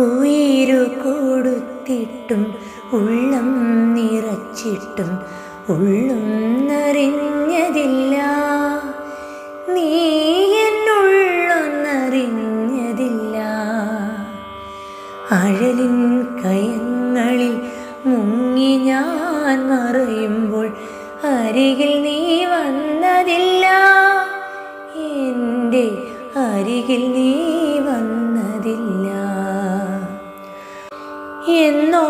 ഉയിരു കൊടുത്തിട്ടും ഉള്ളം നിറച്ചിട്ടും ഉള്ളൊന്നറിഞ്ഞതില്ല, നീ എന്നുള്ളൊന്നറിഞ്ഞതില്ല. അഴലിൻ കയങ്ങളിൽ മുങ്ങി ഞാൻ മറയുമ്പോൾ അരികിൽ നീ വന്നതില്ല, എൻ്റെ അരികിൽ നീ വന്നതില്ല. എന്നോ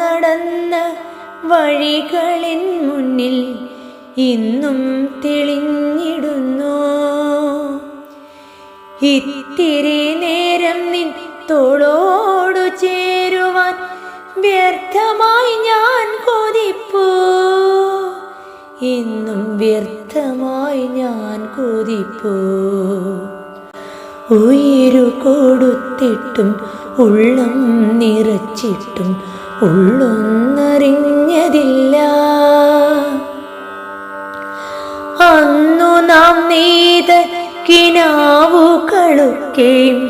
നടന്ന വഴികളിൻ മുന്നിൽ ഇന്നും തെളിഞ്ഞിടുന്നു, ഇത്തിരി നേരം നിൻ തോളോടു ചേരുവാൻ വ്യർത്ഥമായി ഞാൻ കൊതിപ്പൂ, ഇന്നും വ്യർത്ഥമായി ഞാൻ കൊതിപ്പൂ. ഉയിരു കൊടുത്തിട്ടും ഉള്ളം നിറച്ചിട്ടും ഉള്ളൊന്നറിഞ്ഞതില്ല. അന്നു നാം നെയ്ത കിനാവുകളൊക്കെയും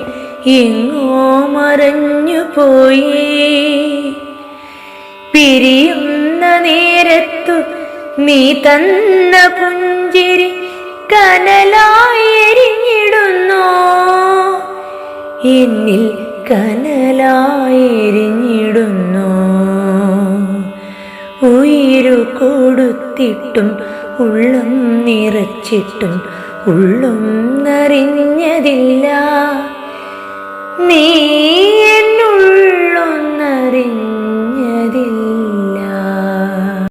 എങ്ങോ മറഞ്ഞു പോയി, പിരിയുന്ന നേരത്തു നീ തന്ന പുഞ്ചിരി കനലായി എരിഞ്ഞിടുന്നു, എന്നിൽ കനലായി എരിഞ്ഞിടുന്നു. ഉയിരു കൊടുത്തിട്ടും ഉള്ളം നിറച്ചിട്ടും ഉള്ളൊന്നറിഞ്ഞതില്ല, നീ